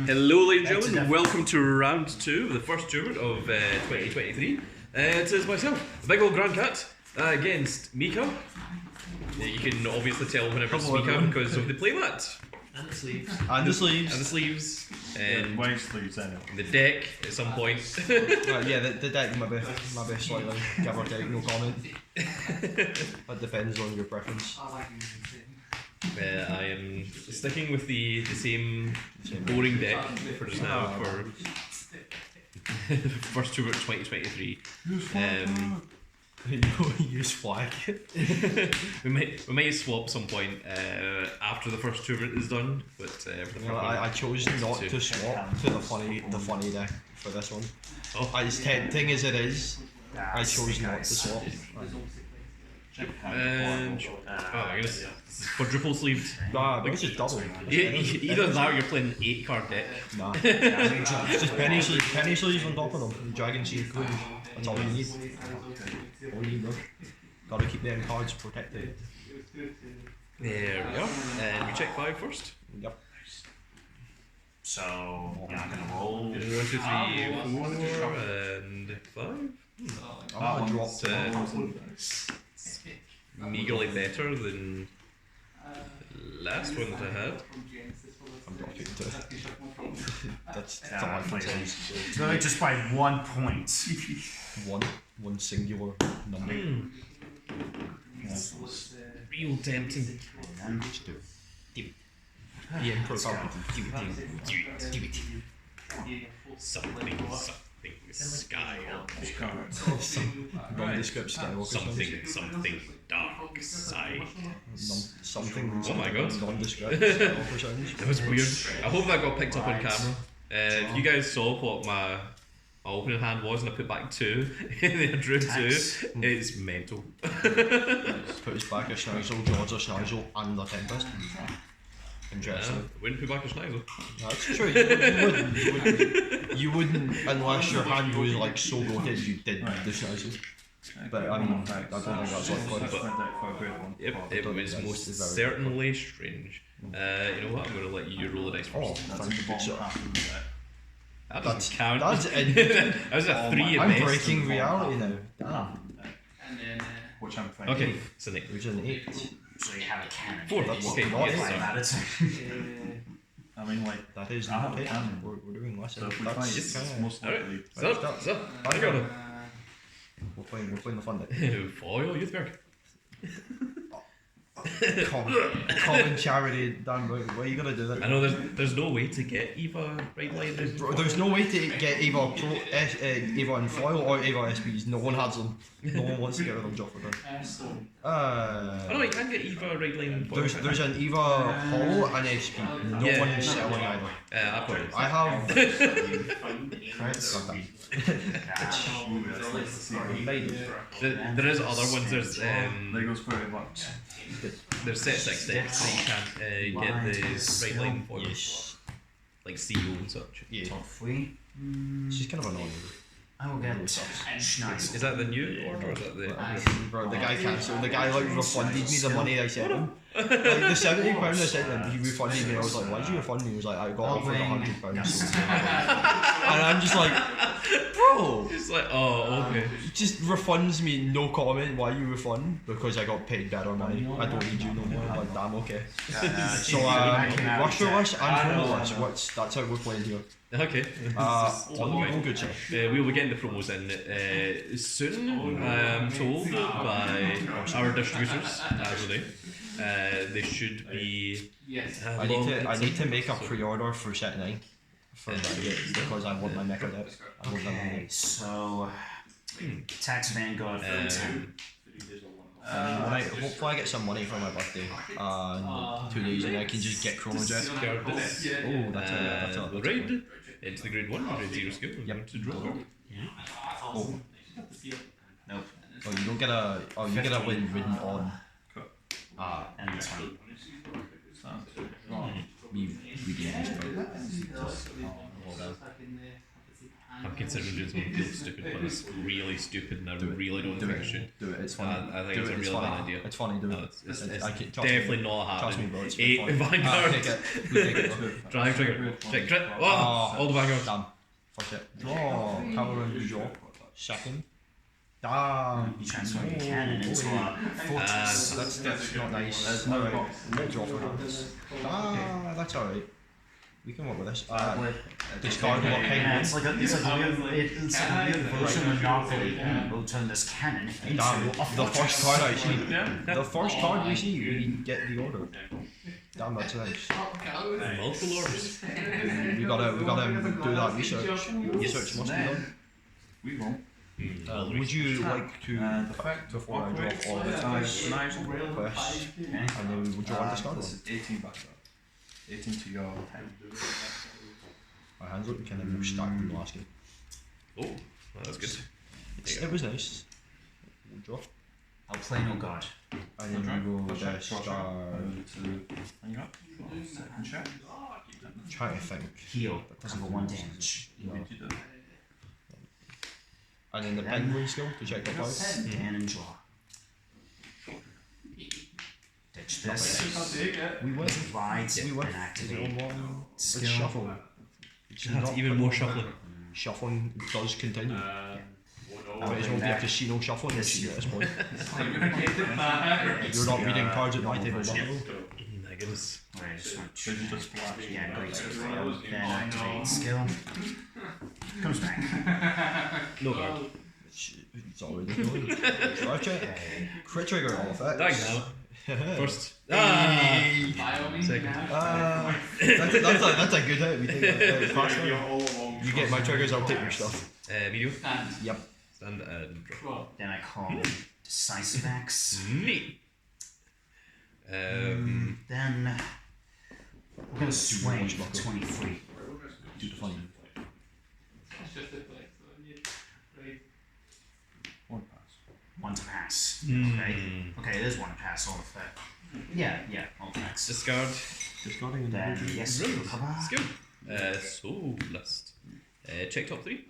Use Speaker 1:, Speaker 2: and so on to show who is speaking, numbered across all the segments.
Speaker 1: Hello, ladies and gentlemen. Welcome to round 2 of the first tournament of 2023. It is myself, the big old Grand Cat, against Miika. You can obviously tell whenever it's Miika because of the playmat.
Speaker 2: And the sleeves.
Speaker 3: And the sleeves.
Speaker 1: And the sleeves. And
Speaker 4: white sleeves, I know.
Speaker 1: the deck at some point.
Speaker 3: Yeah, the deck maybe slightly, give or take, no comment. That depends on your preference.
Speaker 1: I am sticking with the same boring deck for just now for first tournament 2023.
Speaker 3: Use flag.
Speaker 1: we might swap some point after the first tournament is done, but for the
Speaker 3: I chose not to swap to the funny deck for this one. As tempting as it is, I chose not to swap.
Speaker 1: And oh my goodness, quadruple sleeved.
Speaker 3: Nah, but it's just double.
Speaker 1: Either that or you're playing an 8-card deck.
Speaker 3: Nah, it's just penny sleeves on top of them. Dragon Seed Queen. That's all you need. All you need, though. Gotta keep them cards protected.
Speaker 1: There we are. And we check 5 first.
Speaker 3: Yep.
Speaker 4: So, you're not gonna roll.
Speaker 1: 1, 2, 3, 4, and 5.
Speaker 3: I dropped
Speaker 1: Meagerly better than the last one that I had.
Speaker 3: I'm dropping to That's all I can say.
Speaker 4: So just by 1 point.
Speaker 3: One singular number.
Speaker 1: Real tempting.
Speaker 3: Just do it. The Emperor do it.
Speaker 1: Something sky.
Speaker 3: Nondescript Skywalker.
Speaker 1: Something dark side.
Speaker 3: Something.
Speaker 1: Oh my god.
Speaker 3: Nondescript Skywalker sounds.
Speaker 1: That was weird. I hope that got picked up on camera. If you guys saw what my opening hand was and I put back 2 and then I drew 2, it's mental.
Speaker 3: Put his back a Schneisel, George a Schneisel, and the Tempest. Interesting.
Speaker 1: Wouldn't put back a Schneisel.
Speaker 3: That's true. You wouldn't unless your hand was like so goated you did the Schneisel. But I mean, I don't think that's like fun.
Speaker 1: Yep, it was most certainly strange. You know what? I'm going to let you roll the dice first.
Speaker 3: Thank you.
Speaker 1: That doesn't count.
Speaker 3: That's
Speaker 1: that was a 3 at
Speaker 3: I'm
Speaker 1: best.
Speaker 3: breaking reality now. Damn.
Speaker 4: Which I'm playing.
Speaker 1: Okay, so Nick.
Speaker 3: Which is an 8.
Speaker 4: So you have a cannon.
Speaker 1: 4.
Speaker 3: That's
Speaker 1: Okay,
Speaker 3: not
Speaker 1: yes, sorry.
Speaker 4: I mean, like,
Speaker 3: That is
Speaker 4: I have
Speaker 3: not
Speaker 4: a
Speaker 3: it.
Speaker 4: cannon.
Speaker 3: We're doing less.
Speaker 4: So if we
Speaker 3: That's
Speaker 4: fight, it's most
Speaker 1: Alright,
Speaker 4: likely.
Speaker 1: so, I got it.
Speaker 3: We're playing the fun bit.
Speaker 1: Foil, YouthBerk.
Speaker 3: Common charity, Dan. Why are you gonna do that?
Speaker 1: I know there's no way to get Eva right line.
Speaker 3: There's no way to get Eva Eva in foil or Eva SPs. No one has them. No one wants to get rid of them. Joffrey.
Speaker 1: Oh no, you can get Eva right line.
Speaker 3: There's an Eva Hall and SP. No one is selling either.
Speaker 1: I've got it.
Speaker 3: I have.
Speaker 1: There is other ones. There's
Speaker 4: There goes $30.
Speaker 1: there's set 6 decks that you can't get the right line for.
Speaker 3: Yes.
Speaker 1: Like CEO and such.
Speaker 3: Yeah.
Speaker 2: Hopefully.
Speaker 3: She's kind of annoying.
Speaker 2: I will get Schneisel.
Speaker 1: Is that the new order or is that the?
Speaker 3: Bro, the guy cancelled. The guy like refunded me the money I sent him. Like the £70 I sent him, he refunded me. I was like, why did you refund me? He was like, I got offered £100. And I'm just like, bro.
Speaker 1: It's like, oh, okay.
Speaker 3: Just refunds me, no comment. Why you refund? Because I got paid better money. I don't need you no more. I'm like, damn, okay. So Rusherless and Promoless. That's how we're playing here.
Speaker 1: Okay.
Speaker 3: All good stuff.
Speaker 1: We'll be getting the promos in soon, I'm told by our distributors, actually. They should be.
Speaker 3: I need to make a pre-order for set 9 for that because I want my mecha deck. I want that one.
Speaker 4: So, Tax Vanguard for 2.
Speaker 3: Hopefully I get some money for my birthday in 2 days and I can just get Chrono Jet. Oh, that's a
Speaker 1: raid into the grade 1, grade 0 skill. Yep. To draw.
Speaker 3: Oh. Nope. Oh, you don't get a. Oh, you get a win written on.
Speaker 4: And this one.
Speaker 3: We gain this point.
Speaker 1: I'm considering doing something really stupid, but it's really stupid, and I really don't think I should.
Speaker 3: Do it. It's funny.
Speaker 1: I think
Speaker 3: Do
Speaker 1: it's
Speaker 3: it,
Speaker 1: a really
Speaker 3: funny.
Speaker 1: bad idea.
Speaker 3: It's funny. Do
Speaker 1: No,
Speaker 3: it.
Speaker 1: it's
Speaker 3: Trust
Speaker 1: definitely
Speaker 3: me.
Speaker 1: not
Speaker 3: Trust me,
Speaker 1: happening.
Speaker 3: bro. It's
Speaker 1: 8
Speaker 3: funny.
Speaker 1: Vanguard.
Speaker 3: Take it. We take it.
Speaker 1: Drive trigger. Check. Oh,
Speaker 3: Oh.
Speaker 1: all the Vanguards.
Speaker 3: Damn. Fuck it. Draw. Power and draw. Second. Damn.
Speaker 2: You transform your cannon into a fortress.
Speaker 3: That's not nice. That's no right. We'll draw for hands. That's alright. We can work with this. Discard what
Speaker 2: Yeah, it's
Speaker 3: kind
Speaker 2: like a weird version of Monopoly. We'll turn this cannon into
Speaker 3: Damn,
Speaker 2: a
Speaker 3: the
Speaker 2: fortress.
Speaker 3: first card I see. The first card we see, we get the order. Damn, that's nice.
Speaker 1: Multiple orders.
Speaker 3: We gotta do that research. Research must be done.
Speaker 4: We won't.
Speaker 3: Would you like to
Speaker 4: The fact
Speaker 3: before I drop all the
Speaker 4: nice.
Speaker 3: quests, and then we will draw and discard
Speaker 4: This
Speaker 3: one?
Speaker 4: is 18 back up. 18 to your 10.
Speaker 3: My hands look kind of more stacked than the last game.
Speaker 1: Oh, well, that's good.
Speaker 3: It was nice. We'll draw.
Speaker 2: I'll play no god.
Speaker 3: And then we will discard.
Speaker 4: Hang up. Second check.
Speaker 3: Trying to think.
Speaker 2: Heal. Number 1 damage.
Speaker 3: And then the penguin skill to check the five.
Speaker 2: And draw. Ditch this.
Speaker 3: We win.
Speaker 2: Ride
Speaker 3: We win.
Speaker 2: and activate.
Speaker 3: Let's
Speaker 2: Skill.
Speaker 3: shuffle.
Speaker 1: That's even more shuffling.
Speaker 3: Shuffling does continue. But it's not be a casino shuffling machine at this point. You're not reading cards at my table, Buffalo.
Speaker 1: My goodness.
Speaker 2: Right, just want
Speaker 4: So you just flash.
Speaker 2: yeah, great. Then activate skill. Comes back.
Speaker 1: No guard.
Speaker 3: It's already going. Drive check. Crit trigger all effects.
Speaker 1: Dang now. First. Second.
Speaker 3: That's a good hit. We take that faster. You get my triggers, I'll take your stuff.
Speaker 1: Medium.
Speaker 3: Yep.
Speaker 1: Stand and draw.
Speaker 2: Then I call Decisive Axe.
Speaker 1: Neat.
Speaker 2: Then we're gonna swing for 23.
Speaker 3: Do the funny.
Speaker 4: One pass.
Speaker 2: 1 to pass.
Speaker 1: Mm.
Speaker 2: Okay, it is 1 to pass. All effect. Yeah, all effects.
Speaker 1: Discard.
Speaker 3: Discarding and
Speaker 2: Then yes,
Speaker 1: Rules.
Speaker 2: recover.
Speaker 1: Skill. Soul List. Check top 3.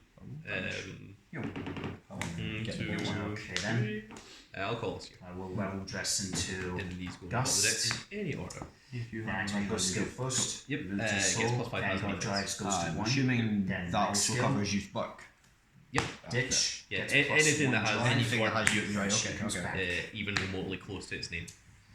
Speaker 3: Get
Speaker 1: Two,
Speaker 3: the ball.
Speaker 2: Okay then.
Speaker 1: I'll call this here.
Speaker 2: I will OverDress into.
Speaker 1: And these go on top of the
Speaker 2: Gust.
Speaker 1: deck in any order.
Speaker 4: If you
Speaker 2: Then activate your skill first.
Speaker 1: Yep.
Speaker 2: Move to
Speaker 1: Gets
Speaker 2: soul.
Speaker 1: +5
Speaker 2: Vanguard
Speaker 1: hazard.
Speaker 2: drives goes to 1.
Speaker 3: Assuming
Speaker 2: Then
Speaker 3: that also
Speaker 2: skill.
Speaker 3: covers YouthBerk.
Speaker 1: Yep.
Speaker 2: Ditch.
Speaker 1: Yeah,
Speaker 2: gets
Speaker 1: anything
Speaker 2: +1
Speaker 1: that has
Speaker 2: drive.
Speaker 3: Anything that has
Speaker 1: youth,
Speaker 3: right, okay,
Speaker 2: Comes
Speaker 3: okay.
Speaker 2: back.
Speaker 1: even remotely close to its name.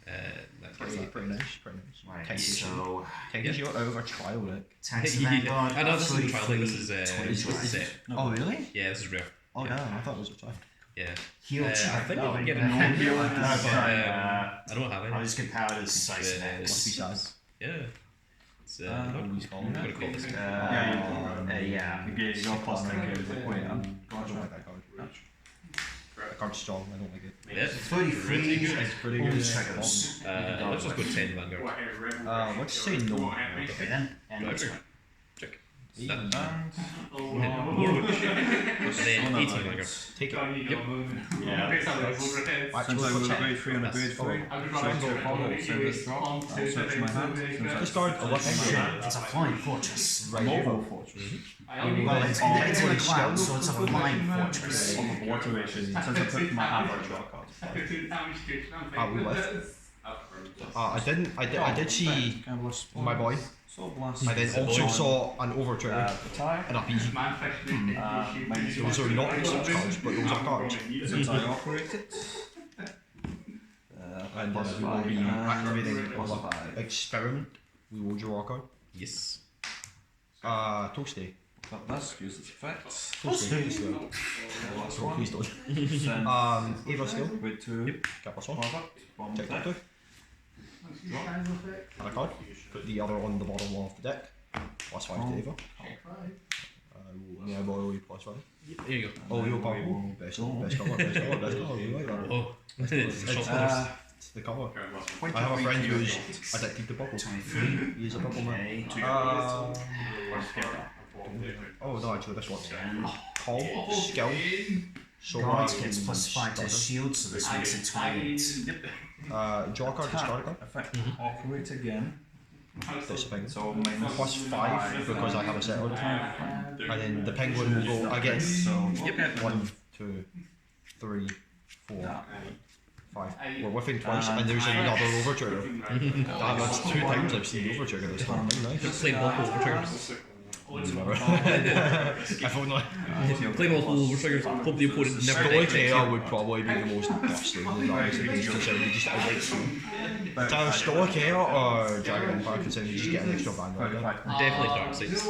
Speaker 1: That gets that.
Speaker 3: Pretty nice, pretty nice.
Speaker 2: Right,
Speaker 3: Take
Speaker 2: so
Speaker 3: Take your over trial deck.
Speaker 2: tax
Speaker 1: Yeah,
Speaker 2: Vanguard.
Speaker 1: I know this isn't trial,
Speaker 2: free
Speaker 1: this is
Speaker 2: free 20
Speaker 1: set.
Speaker 3: Oh really?
Speaker 1: Yeah, this is rare.
Speaker 3: Oh damn, I thought it was a trial.
Speaker 1: Yeah.
Speaker 2: Heal
Speaker 1: I
Speaker 2: check.
Speaker 1: think I can get
Speaker 2: No,
Speaker 1: a
Speaker 2: heal.
Speaker 1: I
Speaker 2: Okay,
Speaker 1: don't have any.
Speaker 2: I'll just get power to Decisive
Speaker 1: Uh,
Speaker 3: Must be
Speaker 2: Axe.
Speaker 3: sad.
Speaker 1: Yeah. It's
Speaker 3: I'm
Speaker 1: gonna call this.
Speaker 2: Yeah.
Speaker 4: Okay, you got plus 10 games. Wait,
Speaker 3: I don't like that card. That card's strong, I don't like it.
Speaker 1: Yeah.
Speaker 2: 33.
Speaker 3: It's pretty
Speaker 2: Only
Speaker 3: good.
Speaker 2: triggers.
Speaker 1: Let's just go 10 Vanguard.
Speaker 3: Let's say no.
Speaker 2: Okay then. And
Speaker 1: Right,
Speaker 2: next
Speaker 1: trigger.
Speaker 2: one.
Speaker 1: Check.
Speaker 4: And
Speaker 1: More of it. And then 18 Vanguard.
Speaker 3: Take it.
Speaker 4: since I will grade 3 on a grade 3, so I take follow, send this drop, I'll search my hand. Since I
Speaker 3: Discard a weapon.
Speaker 2: It's a flying fortress.
Speaker 3: Right.
Speaker 4: mobile fortress.
Speaker 2: Well, it's in the cloud, so it's a flying fortress.
Speaker 4: Of water ration, since I put my average draw card.
Speaker 3: We left. I did see my boy.
Speaker 4: Soul Blast.
Speaker 3: I then also saw an over trigger
Speaker 4: Attack.
Speaker 3: and a PG.
Speaker 4: Minus
Speaker 3: Those are not research cards, but those are cards.
Speaker 4: Since I operate it.
Speaker 3: And we will be activating our experiment. We will draw a card.
Speaker 1: Yes.
Speaker 3: Toasty.
Speaker 4: Got this, use its effects.
Speaker 3: Toasty.
Speaker 4: Last
Speaker 3: So
Speaker 4: one.
Speaker 3: please don't.
Speaker 4: Send
Speaker 3: Ava skill.
Speaker 4: with 2.
Speaker 3: Get plus one.
Speaker 4: Forward. Bomb
Speaker 3: Check that
Speaker 4: deck.
Speaker 3: two. And a card. Put the other on the bottom of the deck. Plus 5 to Ava. Yeah, boy, plus 5.
Speaker 1: Here you go.
Speaker 3: Oh, you're purple. Best cover, best cover, best cover. You like that?
Speaker 1: Oh, it's shot
Speaker 3: It's the cover. I have a friend who's addicted to purple.
Speaker 2: 23.
Speaker 3: He's a purple man.
Speaker 2: Okay.
Speaker 3: Oh no, actually this one's
Speaker 2: Then
Speaker 3: call, skill, so
Speaker 2: guards gets +5 to shield, so this makes it 28.
Speaker 3: draw a card, discard a card.
Speaker 4: Effect. Operate again.
Speaker 3: This thing.
Speaker 4: So minus
Speaker 3: Plus 5 because I have a settler. And then the penguin will go again.
Speaker 4: So,
Speaker 1: Yep.
Speaker 3: 1, 2, 3, 4, 5. We're whiffing twice, and there's another over trigger. That's 2 times I've seen over trigger this time. Nice.
Speaker 1: Playing multiple over triggers.
Speaker 3: Never. I thought not.
Speaker 1: Playing multiple over triggers. Hope the opponent never
Speaker 3: Stoic
Speaker 1: detects
Speaker 3: AR
Speaker 1: you.
Speaker 3: would probably be the most busted of the rounds at least, considering you just outright through. It's either Stoic AR or Dragon Empire, considering you just get an extra vanguard.
Speaker 1: Definitely Dark Sides.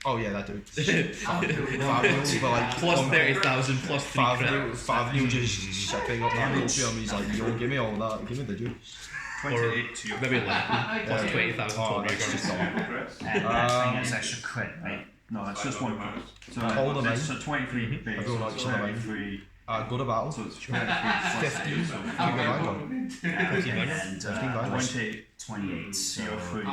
Speaker 3: Oh yeah, that dude. Favneil, but like
Speaker 1: Plus 30,000, plus 3 credit.
Speaker 3: Favneil just sipping up that opium. He's like, yo, give me all that, give me the juice.
Speaker 4: 28 to your
Speaker 1: Maybe 11, plus 20,000
Speaker 3: Oh,
Speaker 1: total
Speaker 3: that's
Speaker 1: regardless.
Speaker 3: just all.
Speaker 2: And that thing is extra crit, right?
Speaker 4: No, it's just 1 credit. So,
Speaker 3: Hold the line.
Speaker 4: so 23 base,
Speaker 3: Everyone likes the line.
Speaker 4: 23.
Speaker 3: Go to battle.
Speaker 4: So it's 23.
Speaker 3: 50. Keep your vanguard.
Speaker 2: And
Speaker 3: 15 vanguard.
Speaker 4: 28.
Speaker 2: 28. So
Speaker 4: You're free.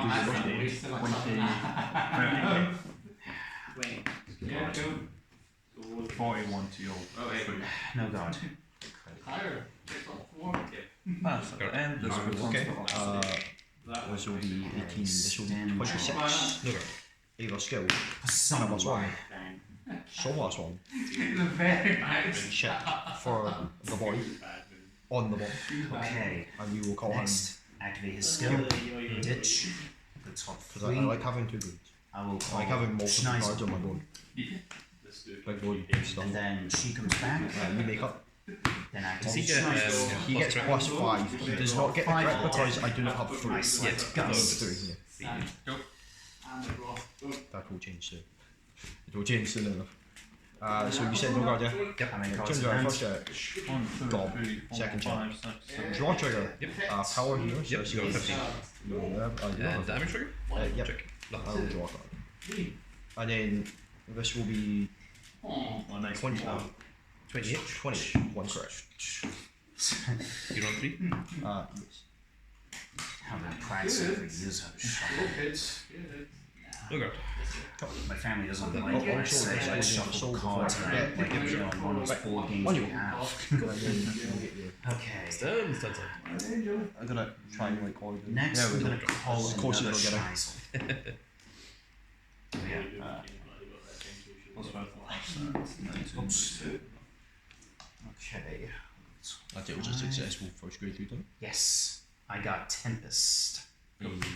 Speaker 4: 41 to your free.
Speaker 2: no god.
Speaker 4: And this will
Speaker 3: Okay. This will be 18. This will be 26.
Speaker 1: No guard.
Speaker 3: Either skill.
Speaker 2: Son
Speaker 3: Plus
Speaker 2: of a
Speaker 3: 1. So plus 1. Shit for the boy. On the ball.
Speaker 2: Okay.
Speaker 3: And we will call him.
Speaker 2: Next, activate his skill. Ditch the top
Speaker 3: Because I
Speaker 2: 3.
Speaker 3: like having 2 boards.
Speaker 2: I will
Speaker 3: I
Speaker 2: call
Speaker 3: like having multiple
Speaker 2: Schneisel.
Speaker 3: cards on my board. Big board stuff.
Speaker 2: And then she comes back.
Speaker 3: You make up.
Speaker 2: Then
Speaker 1: Does he
Speaker 2: activate
Speaker 1: get,
Speaker 2: Schneisel.
Speaker 3: He gets plus 5. He does not get the crit because I do not have 3.
Speaker 2: I select
Speaker 1: Yes,
Speaker 2: Gust.
Speaker 3: 3, yeah. That will change soon. It will change soon enough. So you said no guard, yeah?
Speaker 1: Yep.
Speaker 2: How many cards
Speaker 3: Turns
Speaker 2: in
Speaker 3: out
Speaker 2: hand?
Speaker 3: first check.
Speaker 4: 1, 2,
Speaker 3: Gob.
Speaker 4: 3, 4,
Speaker 3: Second
Speaker 4: 5, 6, 7.
Speaker 3: Draw trigger.
Speaker 1: Yep.
Speaker 3: Power here. So
Speaker 1: Yep,
Speaker 3: it's
Speaker 1: you got 15.
Speaker 3: Yeah, I do
Speaker 1: And
Speaker 3: have.
Speaker 1: damage trigger?
Speaker 3: Yep.
Speaker 1: Check.
Speaker 3: I will draw a card. And then this will be
Speaker 4: Oh, nice.
Speaker 3: 20.
Speaker 1: 28.
Speaker 3: 20. 1 correct.
Speaker 1: You're on 3.
Speaker 3: Yes.
Speaker 2: I've been practicing for years how to shuffle.
Speaker 1: No guard.
Speaker 2: My family doesn't like
Speaker 3: Oh,
Speaker 2: it. I
Speaker 3: also,
Speaker 2: say I
Speaker 3: it's
Speaker 2: shuffle
Speaker 3: sold
Speaker 2: cards
Speaker 3: before.
Speaker 2: and like you know, one of those board games
Speaker 3: On
Speaker 2: we
Speaker 3: you.
Speaker 2: have.
Speaker 3: And then you'll get your.
Speaker 2: Okay.
Speaker 1: Stand, stand, stand.
Speaker 3: I'm gonna try and like call it.
Speaker 2: Next,
Speaker 3: Yeah,
Speaker 2: we're
Speaker 3: we
Speaker 2: gonna
Speaker 3: go.
Speaker 2: call
Speaker 3: As close as
Speaker 2: another
Speaker 3: it'll get
Speaker 2: Schneisel. Yeah.
Speaker 4: Plus 5.
Speaker 2: Oops. Okay.
Speaker 3: That's it was a successful first grade 3 time.
Speaker 2: Yes, I got Tempest. Oops.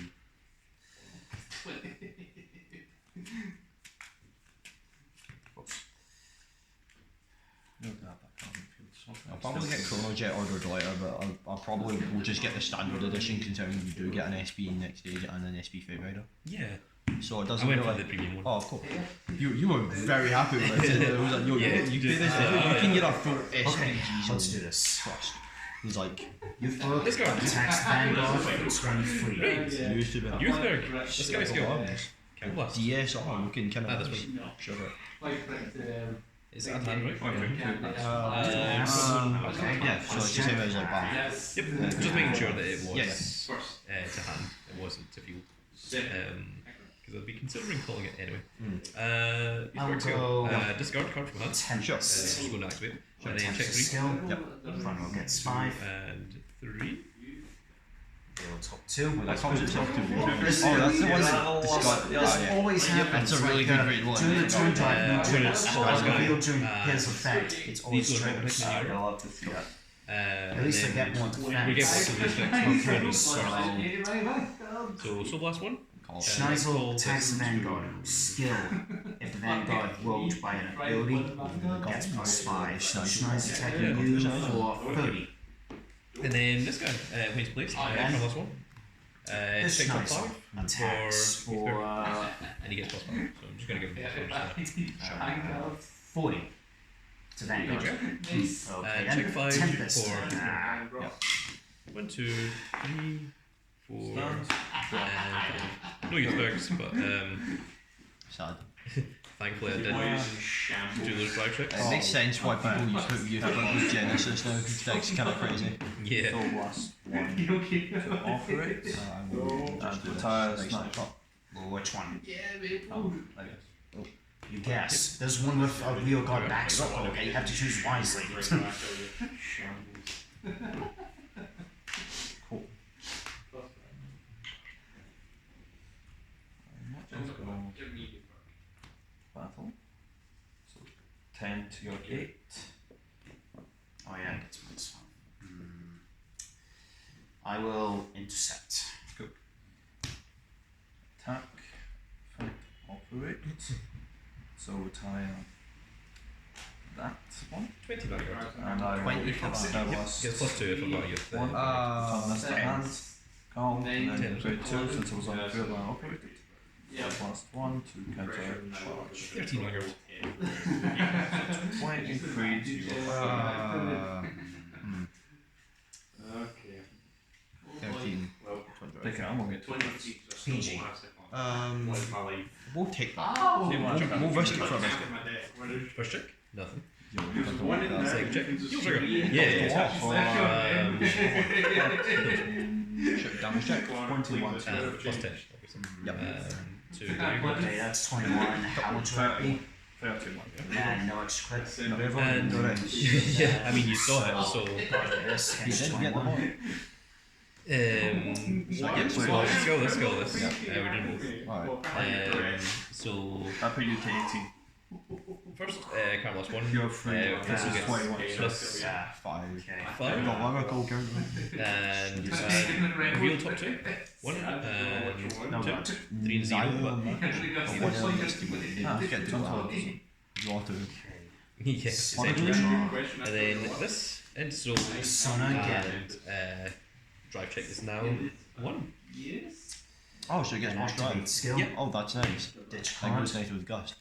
Speaker 3: I'll probably get Chrono Jet ordered later, but I'll probably will just get the standard edition considering you do get an SB next stage and an SB Fate Rider.
Speaker 1: Yeah.
Speaker 3: So it
Speaker 1: I
Speaker 3: doesn't
Speaker 1: went
Speaker 3: feel
Speaker 1: for
Speaker 3: like.
Speaker 1: the premium one.
Speaker 3: Oh, of course. You were very happy with it. It was like, yo,
Speaker 1: Yeah,
Speaker 3: you
Speaker 1: just,
Speaker 3: do this. You can get a full SB.
Speaker 2: Okay, let's do this.
Speaker 3: Trust. He's like,
Speaker 2: YouthBerk
Speaker 1: This card.
Speaker 2: attacks Vanguard for 23.
Speaker 3: used to be.
Speaker 1: YouthBerk. This guy's skill. Can blast.
Speaker 3: DSR, you can kind of.
Speaker 1: This one.
Speaker 3: Sure.
Speaker 1: Is it hand right?
Speaker 3: Okay, yeah, so it's the same as like that.
Speaker 1: Yep. Just making sure that it was
Speaker 3: Yeah.
Speaker 1: to hand. It wasn't to field. Because I'd be considering calling it anyway.
Speaker 2: I'll
Speaker 1: YouthBerk skill.
Speaker 2: go-
Speaker 1: Discard card from hand.
Speaker 2: Tempest.
Speaker 1: Just going to activate. And then check
Speaker 2: Attacks
Speaker 1: 3.
Speaker 2: skill.
Speaker 3: Yep.
Speaker 2: Front row gets 5.
Speaker 1: And 3.
Speaker 2: Deal top 2.
Speaker 3: That comes itself to
Speaker 2: This
Speaker 3: Oh, that's the one
Speaker 2: this-
Speaker 3: that Scott.
Speaker 2: This always happens.
Speaker 3: That's a really
Speaker 2: like,
Speaker 3: good grade 1.
Speaker 2: During the turn drive, no triggers.
Speaker 1: Scott.
Speaker 2: Revealed during his effect, it's always
Speaker 1: These are
Speaker 2: triggers.
Speaker 1: all
Speaker 4: I'll have to see that.
Speaker 2: At least I get one
Speaker 1: We get
Speaker 2: defense.
Speaker 1: both of these next.
Speaker 2: Okay,
Speaker 1: So last one.
Speaker 2: Schneisel attacks the Vanguard. Skill. If the Vanguard rolled by an ability, gets plus 5. Schneisel attacking you for 30.
Speaker 1: And then this guy, when he's placed,
Speaker 2: then
Speaker 1: from last one.
Speaker 2: This
Speaker 1: Takes up
Speaker 2: Schneisel
Speaker 1: 5
Speaker 2: attacks for
Speaker 1: and he gets plus 5. So I'm just going to give him this one.
Speaker 2: 40 to Vanguard. Okay,
Speaker 1: check
Speaker 2: then
Speaker 1: 5
Speaker 2: Tempest.
Speaker 1: for-
Speaker 2: Ah,
Speaker 1: 1, 2, 3, 4, no YouthBerks, but
Speaker 3: Sad.
Speaker 1: thankfully I did do those 5 checks.
Speaker 3: It makes sense why people use put youth with Genesis now. That's kind of crazy.
Speaker 1: Yeah.
Speaker 4: So last 1 to offer it.
Speaker 3: I'm gonna just do
Speaker 4: And
Speaker 3: this.
Speaker 4: retires
Speaker 3: Nice.
Speaker 4: snapshot.
Speaker 2: Well, which one?
Speaker 4: Oh, I guess.
Speaker 2: You guess. There's one with a real god backstory, okay? You have to choose wisely.
Speaker 4: Cool. Let's go. Battle. 10 to your 8.
Speaker 2: Oh yeah, it gets minus 5. I will intercept.
Speaker 4: Attack, fight, operate. So we'll tie that one.
Speaker 1: 20 Vanguard.
Speaker 4: And I will
Speaker 3: 20 for that.
Speaker 4: that was
Speaker 1: Gets plus 2 if I've got you.
Speaker 4: one. Turn this to hand. Calm, and then
Speaker 1: 10.
Speaker 4: trade 2 since it was on the field when I operated. Plus 1 to counter charge.
Speaker 1: 13 Vanguard.
Speaker 4: 23 to your
Speaker 5: Okay.
Speaker 3: 13.
Speaker 4: Take it, I'm gonna get 2.
Speaker 2: PG.
Speaker 3: We'll take that.
Speaker 5: Oh!
Speaker 3: We'll risk it for a biscuit.
Speaker 1: First check? Nothing.
Speaker 5: That's
Speaker 1: Second check? You'll trigger. Yeah.
Speaker 3: Shoot, damage check.
Speaker 4: 21 to
Speaker 1: Plus 10.
Speaker 3: Yep.
Speaker 1: To the
Speaker 2: Okay, that's 21. How much would that be?
Speaker 4: 31.
Speaker 2: And no extra crit.
Speaker 1: And yeah, I mean you saw it, so
Speaker 2: This
Speaker 3: You
Speaker 2: gets
Speaker 3: didn't get the
Speaker 2: 21.
Speaker 3: point.
Speaker 1: yeah, let's go this. We did both.
Speaker 3: Alright.
Speaker 1: So
Speaker 4: I put you to 18.
Speaker 1: first, can't lost 1.
Speaker 4: You're free.
Speaker 1: This
Speaker 4: This is
Speaker 1: gets
Speaker 4: 21.
Speaker 1: plus
Speaker 2: Yeah.
Speaker 3: 5.
Speaker 2: Okay.
Speaker 1: 5.
Speaker 3: Got lyrical counter.
Speaker 1: And reveal top 2. 1 and
Speaker 2: No
Speaker 1: 2.
Speaker 2: god.
Speaker 1: 3 and 0. But
Speaker 3: Get to draw 2.
Speaker 1: yes,
Speaker 2: One
Speaker 1: essentially.
Speaker 2: draw.
Speaker 1: And then this, and so
Speaker 2: Sona again.
Speaker 1: and drive check is now 1.
Speaker 3: Oh, so it gets
Speaker 2: And
Speaker 3: plus
Speaker 2: activate
Speaker 3: drive.
Speaker 2: skill.
Speaker 1: Yep.
Speaker 3: Oh, that's nice.
Speaker 2: Ditch
Speaker 3: I
Speaker 2: card.
Speaker 3: goes nice with Gust.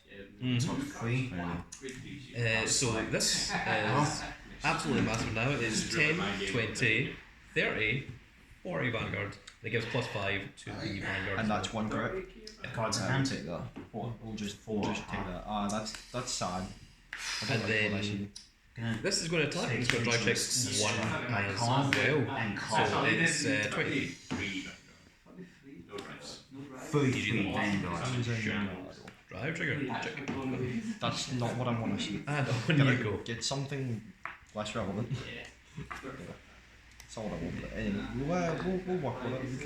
Speaker 2: Top 3.
Speaker 1: So this is absolutely massive now. It's 10, 20, 30, 40 Vanguard. That gives plus 5 to the Vanguard.
Speaker 3: And that's 1 correct.
Speaker 2: Cards in
Speaker 3: We'll
Speaker 2: hand.
Speaker 3: take that. We'll just take that. Ah, that's sad. I don't
Speaker 1: And
Speaker 3: like
Speaker 1: then
Speaker 3: what I see.
Speaker 1: this is going to attack. It's going to drive check 1 as well.
Speaker 2: And
Speaker 1: So
Speaker 2: call.
Speaker 1: it's 20.
Speaker 2: 33 Vanguard.
Speaker 1: Drive trigger. Check.
Speaker 3: That's not what I want to see.
Speaker 1: And on
Speaker 3: Can I
Speaker 1: you go.
Speaker 3: get something less relevant? That's all I want. But anyway, we'll work with it. We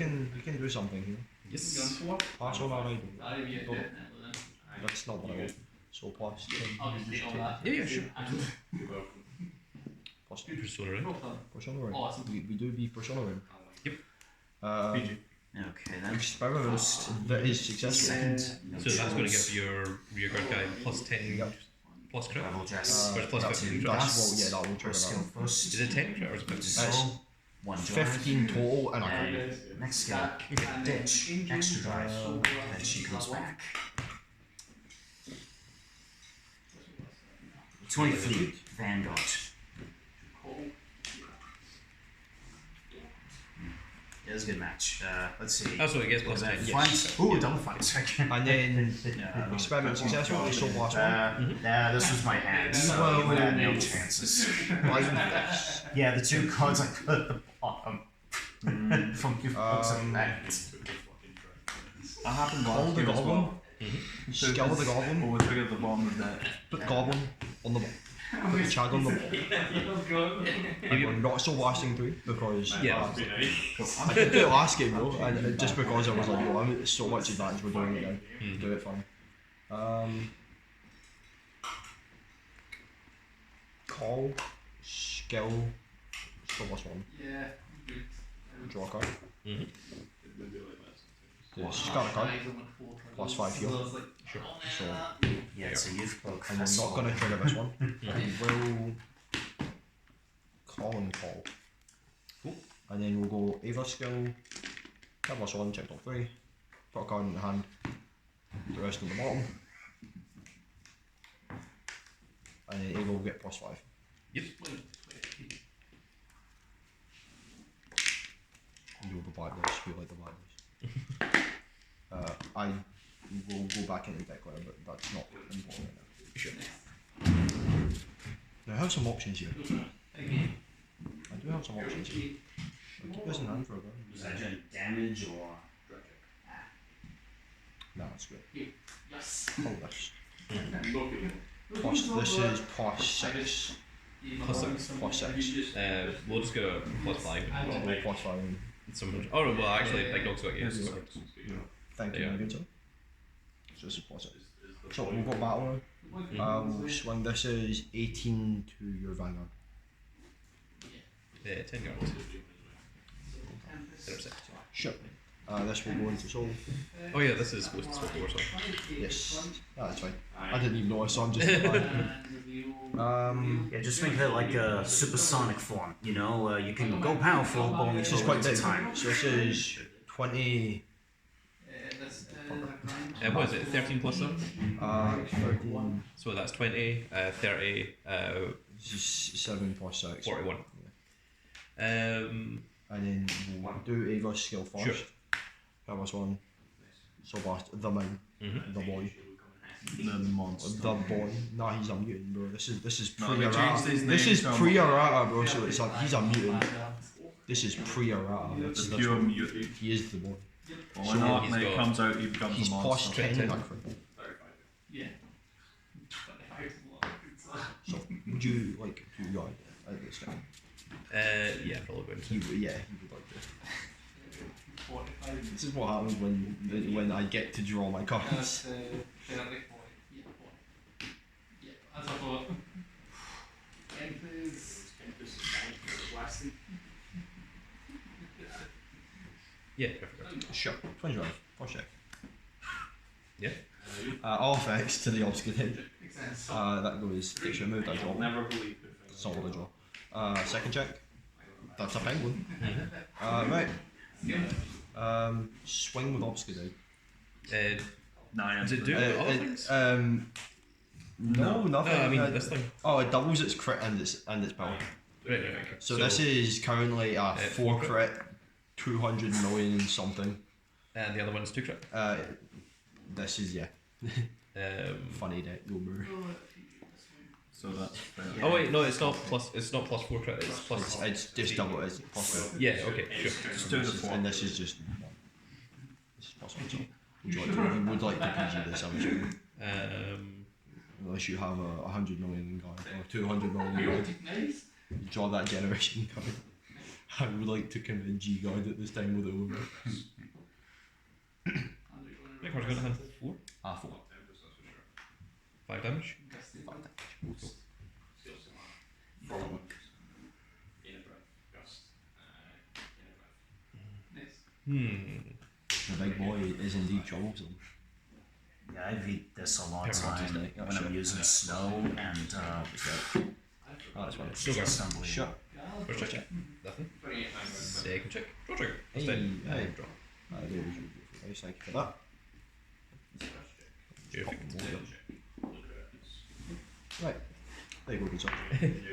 Speaker 3: can do something here.
Speaker 1: Yes.
Speaker 3: Pass on our idea. That's not what I want. So plus 10.
Speaker 1: Yeah, sure.
Speaker 3: Plus 2.
Speaker 1: Persona ring.
Speaker 3: Persona ring. We do be persona ring.
Speaker 1: Yep.
Speaker 2: Okay then.
Speaker 3: Experiment that is successful.
Speaker 2: Second.
Speaker 1: So that's going to give your rear guard guy plus 10
Speaker 3: Yep.
Speaker 1: plus crit.
Speaker 2: OverDress.
Speaker 1: Or it's plus
Speaker 3: That's
Speaker 1: 15 crit.
Speaker 3: that will trigger
Speaker 2: Skill
Speaker 3: that.
Speaker 2: first.
Speaker 1: Is it 10 crit or is it 15?
Speaker 2: Soul. 1 drive.
Speaker 3: 15 total and I crit.
Speaker 2: Next skill. Ditch. Extra drive. Then she goes back. 23 Vanguard. It was a good match. Let's see.
Speaker 1: Oh, so it gets plus
Speaker 2: Was that
Speaker 1: 10.
Speaker 2: fight? Ooh, double fight.
Speaker 3: And then experiment successful, so last one.
Speaker 2: Yeah, this was my hand, so
Speaker 3: Well,
Speaker 2: you had no chances. Yeah, the 2 cards I put at the bottom from your books of that.
Speaker 4: I happened
Speaker 3: Call
Speaker 4: last
Speaker 3: the
Speaker 4: year as
Speaker 3: goblin.
Speaker 4: well.
Speaker 3: Skill the goblin.
Speaker 4: Always figure the bottom of that.
Speaker 3: Put goblin on the ball. Put the chag on the ball. And we're not so lasting 3 because
Speaker 1: Yeah.
Speaker 3: I did it last game though, and just because I was like, yo, I'm so much advantage, we're doing it now. Do it fine. Call, skill, so what's one? Draw a card. Discard a card. Plus 5 heal.
Speaker 1: Sure.
Speaker 3: So,
Speaker 2: Yeah, it's a YouthBerk.
Speaker 3: and we're not going to trigger this one. We'll call and call.
Speaker 1: Cool.
Speaker 3: And then we'll go Ava skill, plus 1, check top 3, put a card in the hand, the rest in the bottom. And then Ava will get plus 5.
Speaker 1: Yep.
Speaker 3: You'll the bad boys, feel like the bad boys. I will go back into deck later, but that's not important right now.
Speaker 1: Sure.
Speaker 3: Now I have some options here. I do have some options here. I'll keep this in hand for a bit.
Speaker 2: Was that doing damage or?
Speaker 3: No, that's good. Hold this. Plus, this is plus 6.
Speaker 1: Plus 6.
Speaker 3: Plus 6.
Speaker 1: We'll just go plus 5.
Speaker 3: I'll go plus 5 and
Speaker 1: Oh, no, well, actually, Big Dog's got you.
Speaker 3: thank you,
Speaker 1: Yeah.
Speaker 3: my good sir. So this is plus 6. So we'll go battle round. We'll swing. This is 18 to your Vanguard.
Speaker 1: 10 yards. 10%.
Speaker 3: Sure. This will go into soul.
Speaker 1: Oh yeah, this is supposed to swap over, sorry.
Speaker 3: Yes. That's fine. I didn't even know I saw him just.
Speaker 2: Yeah, just think of it like a supersonic form. You know, you can go powerful, but only
Speaker 3: This is
Speaker 2: for
Speaker 3: quite
Speaker 2: limited
Speaker 3: big.
Speaker 2: time.
Speaker 3: So this is 20.
Speaker 1: What is it? 13 plus 7?
Speaker 3: 13.
Speaker 1: So that's 20, 30,
Speaker 3: 7 plus 6.
Speaker 1: 41.
Speaker 3: And then we'll do Ava's skill first.
Speaker 1: Sure.
Speaker 3: Have one. So last, the man, the boy.
Speaker 4: The monster.
Speaker 3: The boy. Nah, he's a mutant, bro. This is
Speaker 4: No, they changed his
Speaker 3: pre-errata. This
Speaker 4: name
Speaker 3: is
Speaker 4: from-
Speaker 3: pre-errata, bro. So it's like he's a mutant. This is pre-errata.
Speaker 4: It's
Speaker 3: That's
Speaker 4: pure
Speaker 3: what-
Speaker 4: mutant.
Speaker 3: He is the boy.
Speaker 4: Why
Speaker 3: So
Speaker 4: not?
Speaker 1: he's
Speaker 4: When it
Speaker 1: got-
Speaker 4: comes out, he becomes
Speaker 3: He's
Speaker 4: a
Speaker 3: plus
Speaker 4: monster.
Speaker 3: 10 in
Speaker 1: 10.
Speaker 3: that thing. So would you like to guide at this guy?
Speaker 1: Yeah, probably going to.
Speaker 3: He would like to. This is what happens when I get to draw my cards.
Speaker 1: Yeah, perfect.
Speaker 3: Sure. 25. First check.
Speaker 1: Yeah.
Speaker 3: All effects to the obscure. That goes gets removed. I draw.
Speaker 5: Never believe it.
Speaker 3: That's not what I draw. Second check. That's a penguin. Right. Swing with obscure.
Speaker 4: Nine.
Speaker 1: Does it do other things?
Speaker 3: No, nothing.
Speaker 1: No, I mean this thing.
Speaker 3: Oh, it doubles its crit and its power.
Speaker 1: Right, okay.
Speaker 3: So this is currently a 4
Speaker 1: 4
Speaker 3: crit, 200 million something.
Speaker 1: And the other one's 2 crit.
Speaker 3: This is funny deck number.
Speaker 4: So that's fair.
Speaker 1: Oh wait, no, it's not plus 4 crit. It's plus.
Speaker 3: It's just double. It's plus 1.
Speaker 1: Yeah, okay, sure.
Speaker 4: Just do the four.
Speaker 3: And this is just 1. This is plus 1. So you would like to PG this, I'm sure. Unless you have 100 million guard or 200 million guard. You draw that generation card. I would like to commit G guard at this time with it over.
Speaker 1: My card's going to hand 4.
Speaker 3: 4.
Speaker 1: 5 damage.
Speaker 3: The big boy is indeed troublesome.
Speaker 2: Yeah, I've eat this a long
Speaker 3: Pepper
Speaker 2: time
Speaker 3: Monty's neck.
Speaker 2: when I'm using snow and
Speaker 3: Oh, that's fine.
Speaker 2: it's just unbelievable.
Speaker 3: Sure.
Speaker 1: First check. Nothing. Second check. Draw trigger.
Speaker 3: Hey, hey.
Speaker 1: Draw.
Speaker 3: There we go. Nice, thank you for that.
Speaker 1: Perfect.
Speaker 3: Right. There you go, good stuff.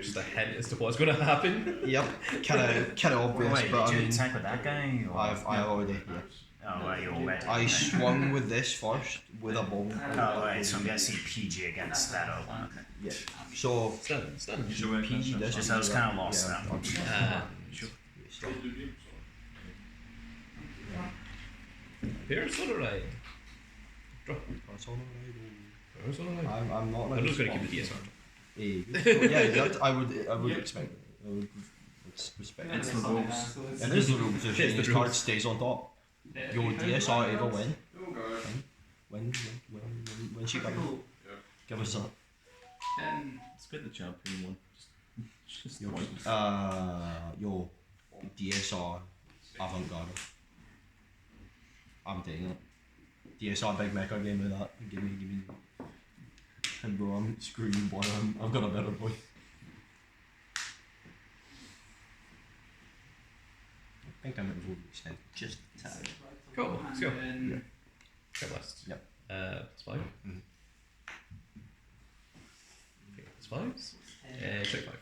Speaker 1: Just a hint as to what's going to happen.
Speaker 3: Yep. Kind of obvious,
Speaker 2: Wait,
Speaker 3: but
Speaker 2: did
Speaker 3: I
Speaker 2: you
Speaker 3: mean,
Speaker 2: attack with that guy? Or?
Speaker 3: I already. Yeah.
Speaker 2: Oh, right, you already.
Speaker 3: I swung with this first with a bomb.
Speaker 2: Oh, right, so I'm guessing PG against that other one.
Speaker 3: Yeah. So
Speaker 1: Stun.
Speaker 4: Should we
Speaker 3: PG this.
Speaker 2: Just I was kind of lost now.
Speaker 1: Sure. Persona ride. Draw. Persona ride.
Speaker 3: I'm not.
Speaker 1: I'm just going to keep the DSR.
Speaker 3: Yeah, I would expect. I would respect.
Speaker 4: It's the rules.
Speaker 3: It is the rules. If
Speaker 1: It's the
Speaker 3: Shane's
Speaker 1: rules.
Speaker 3: card stays on top, your DSR ever win. When she comes. Give us a.
Speaker 4: Let's get the champion one. Just
Speaker 3: Yo, yo, DSR avant-garde. I'm taking it. DSR big mecha game with that. Give me. And bro, I'm screwing you, boy. I've got a better boy. I think I'm at extent. Just a tad.
Speaker 1: Cool. Let's go.
Speaker 3: Yeah.
Speaker 1: Check list.
Speaker 3: Yep.
Speaker 1: Plus 5.
Speaker 3: Mhm.
Speaker 1: Okay, plus 5s. Check 5.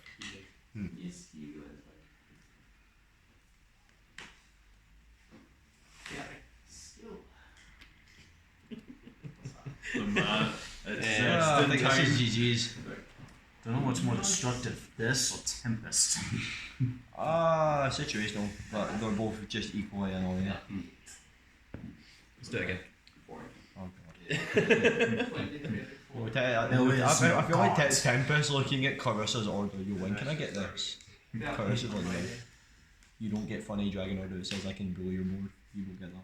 Speaker 4: the man. It's
Speaker 3: I think
Speaker 4: instant
Speaker 3: this
Speaker 4: time.
Speaker 3: is GG's.
Speaker 2: Don't know what's more destructive, this or Tempest.
Speaker 3: Situational, but they're both just equally annoying.
Speaker 1: Let's do it again.
Speaker 3: Oh god. I feel like Tempest looking at Clarissa's order, you win, can I get this? Clarissa's like, no. You don't get funny dragon order, it says I can bully your board. You don't get that.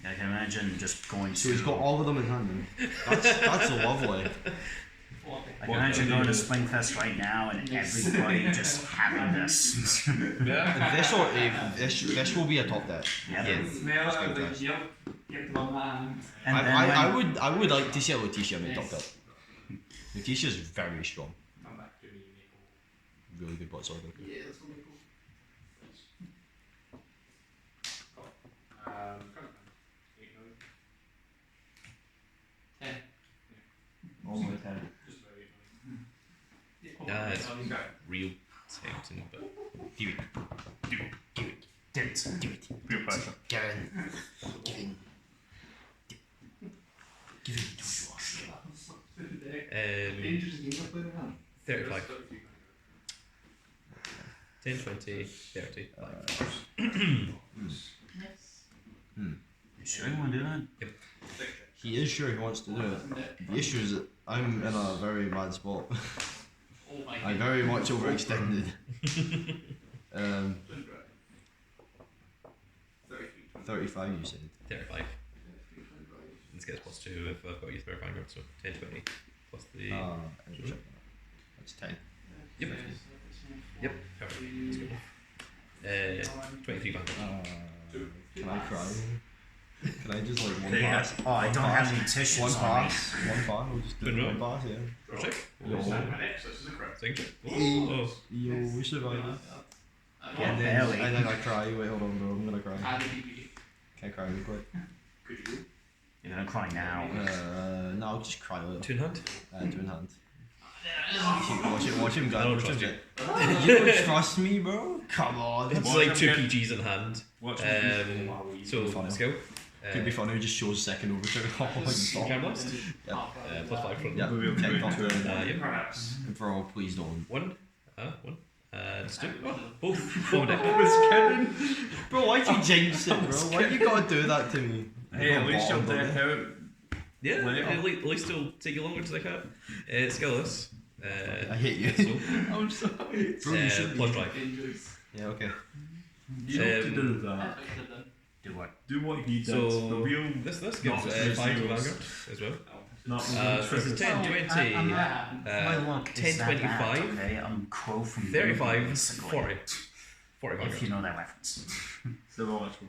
Speaker 2: I can imagine just going
Speaker 3: So
Speaker 2: to.
Speaker 3: he's got all of them in hand. That's lovely.
Speaker 2: I can imagine going to Springfest right now and everybody just having this.
Speaker 1: Yeah.
Speaker 3: This will be a top deck.
Speaker 2: Yeah. And then
Speaker 3: I would like to see a Letitia make top deck. Letitia's very strong. Really good bot sword.
Speaker 4: Almost 10.
Speaker 1: It's real tempting, but do it.
Speaker 2: did it.
Speaker 4: Real pressure.
Speaker 3: Giving.
Speaker 1: 35. 10, 20, 30.
Speaker 2: You sure you want to do that?
Speaker 3: He is sure he wants to do it. The issue is that I'm in a very bad spot. I very much overextended. 35 you said.
Speaker 1: 35. This gets plus 2 if I've got YouthBerk Vanguard, so 10, 20 plus the.
Speaker 3: That's 10.
Speaker 1: Yep. Yep. Perfect. That's good enough. 23 Vanguard.
Speaker 3: Can I cry? Can I just like one
Speaker 2: There you go.
Speaker 3: pass?
Speaker 2: Oh, I don't have any tissues
Speaker 3: One
Speaker 2: on me.
Speaker 3: pass. One pass. We'll just do
Speaker 1: Good
Speaker 3: one
Speaker 1: roll.
Speaker 3: pass, yeah.
Speaker 1: Check.
Speaker 3: Yo,
Speaker 1: Signature.
Speaker 3: Hey.
Speaker 1: Oh.
Speaker 3: yo, we survived.
Speaker 2: Yeah,
Speaker 3: And
Speaker 2: barely.
Speaker 3: then I cry. Wait, hold on, bro. I'm gonna cry. Can I cry real quick?
Speaker 2: You're gonna cry now.
Speaker 3: No, I'll just cry later.
Speaker 1: 2 in hand.
Speaker 3: Two in hand. Watch him
Speaker 1: I
Speaker 3: go.
Speaker 1: don't
Speaker 3: Watch him
Speaker 1: trust you.
Speaker 3: get. You don't trust me, bro? Come on.
Speaker 1: It's
Speaker 4: Watch
Speaker 1: like
Speaker 4: him
Speaker 1: 2
Speaker 4: get-
Speaker 1: PGs in hand.
Speaker 4: Watch him.
Speaker 1: So,
Speaker 3: Funny.
Speaker 1: skill.
Speaker 3: Could be funny. Just shows second overture. Oh, stop.
Speaker 1: Camera blast.
Speaker 3: Yeah.
Speaker 1: Plus 5 front.
Speaker 3: Yeah. Check off the.
Speaker 1: Yep.
Speaker 3: Bro, please don't.
Speaker 1: 1. 1. Just 2. Oh, both. Forward deck.
Speaker 3: Bro, why'd you jinx it, bro? Why you gotta do that to me?
Speaker 4: Hey, at least you'll
Speaker 3: Bottom,
Speaker 4: deck out.
Speaker 1: Yeah,
Speaker 4: Later.
Speaker 1: at least it'll take you longer to deck out. Skillless.
Speaker 3: I hate you.
Speaker 1: So,
Speaker 3: I'm sorry. Bro, you should
Speaker 1: plus
Speaker 3: be.
Speaker 1: 5.
Speaker 3: Yeah, okay.
Speaker 4: You have to do that.
Speaker 2: Do what?
Speaker 4: Do what he did.
Speaker 1: So,
Speaker 4: the real.
Speaker 1: this gives
Speaker 4: Not
Speaker 1: 5 to
Speaker 4: zeros.
Speaker 1: Vanguard as well.
Speaker 4: Not
Speaker 1: So this is 10, 20,
Speaker 2: My luck
Speaker 1: 10,
Speaker 2: is that
Speaker 1: 25,
Speaker 2: bad, okay? I'm Crow from
Speaker 1: 35,
Speaker 2: basically.
Speaker 1: 40. 40
Speaker 2: If
Speaker 1: Vanguard.
Speaker 2: you know that reference.
Speaker 4: Never watched it.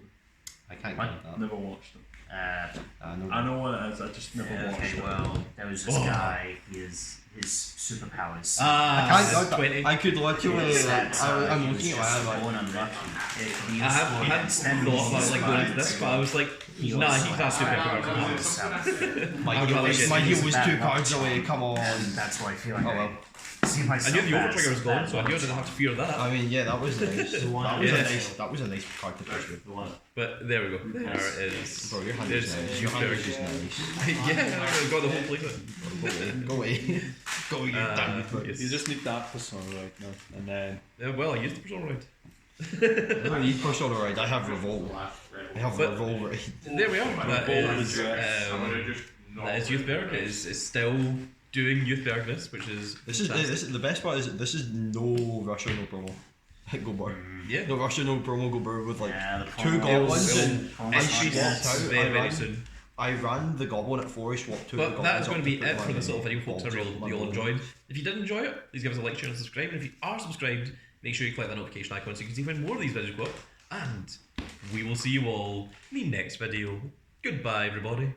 Speaker 3: I can't
Speaker 2: What?
Speaker 3: get that.
Speaker 4: Never watched it.
Speaker 3: No.
Speaker 4: I know what it is. I just never watched
Speaker 2: Okay,
Speaker 4: it.
Speaker 2: well, there was this
Speaker 1: Oh.
Speaker 2: guy, his superpowers.
Speaker 3: I can't.
Speaker 1: 20.
Speaker 3: I could literally.
Speaker 2: Is
Speaker 3: Like,
Speaker 2: that,
Speaker 3: I'm
Speaker 2: he was
Speaker 3: looking at
Speaker 2: just
Speaker 3: my
Speaker 2: born
Speaker 3: like.
Speaker 2: unlucky. If he
Speaker 1: I
Speaker 2: was
Speaker 1: hadn't
Speaker 2: born against enemies,
Speaker 1: thought about like going into
Speaker 2: he's
Speaker 1: this, but I was like,
Speaker 2: he
Speaker 1: nah,
Speaker 2: also
Speaker 1: he can't super
Speaker 2: has
Speaker 1: powers.
Speaker 2: powers.
Speaker 3: My
Speaker 1: I would
Speaker 3: heel
Speaker 1: rather
Speaker 3: was,
Speaker 1: get
Speaker 3: my heel
Speaker 2: his
Speaker 3: was
Speaker 2: bad
Speaker 3: 2
Speaker 2: luck.
Speaker 3: cards away. Come on.
Speaker 2: And that's why I feel like
Speaker 3: Oh well.
Speaker 2: I see
Speaker 1: I
Speaker 2: myself
Speaker 1: knew the
Speaker 2: as
Speaker 1: overtrigger was gone,
Speaker 2: bad
Speaker 1: so I knew I
Speaker 2: luck.
Speaker 1: didn't have to fear that.
Speaker 3: I mean, yeah, that was nice. That was
Speaker 1: Yeah.
Speaker 3: that was a nice card to push with.
Speaker 1: But there we go. There it is.
Speaker 3: Bro, your hand
Speaker 1: There's
Speaker 3: is nice. Your hand
Speaker 1: YouthBerk.
Speaker 3: is nice.
Speaker 1: Yeah, I got the whole playset.
Speaker 3: Go away. Go away. You damn it.
Speaker 1: Yes.
Speaker 4: You just need that persona right now, and then
Speaker 1: Well, I used the persona right.
Speaker 3: I don't need persona right. I have revolt. I have
Speaker 1: But-
Speaker 3: revolt right.
Speaker 1: There we are. That is YouthBerk. It is still doing YouthBerkness, which is
Speaker 3: This is the best part is that this is no Russia, no promo. Go bar.
Speaker 1: yeah.
Speaker 3: No Russia, no promo. Go bar with like
Speaker 2: Yeah, the
Speaker 3: 2
Speaker 2: promo
Speaker 3: goblins
Speaker 2: was-
Speaker 3: and
Speaker 2: promo
Speaker 3: I
Speaker 2: was
Speaker 3: swapped
Speaker 2: yes.
Speaker 3: out.
Speaker 1: very soon.
Speaker 3: I ran the goblin at 4. I swapped 2 of the
Speaker 1: But
Speaker 3: goblins.
Speaker 1: that is
Speaker 3: up
Speaker 1: going to be
Speaker 3: put
Speaker 1: it for
Speaker 3: my
Speaker 1: this little video, folks. I
Speaker 3: bolts
Speaker 1: really
Speaker 3: on my
Speaker 1: hope you all
Speaker 3: board.
Speaker 1: enjoyed. If you did enjoy it, please give us a like, share, and subscribe. And if you are subscribed, make sure you click that notification icon so you can see when more of these videos go up. And we will see you all in the next video. Goodbye, everybody.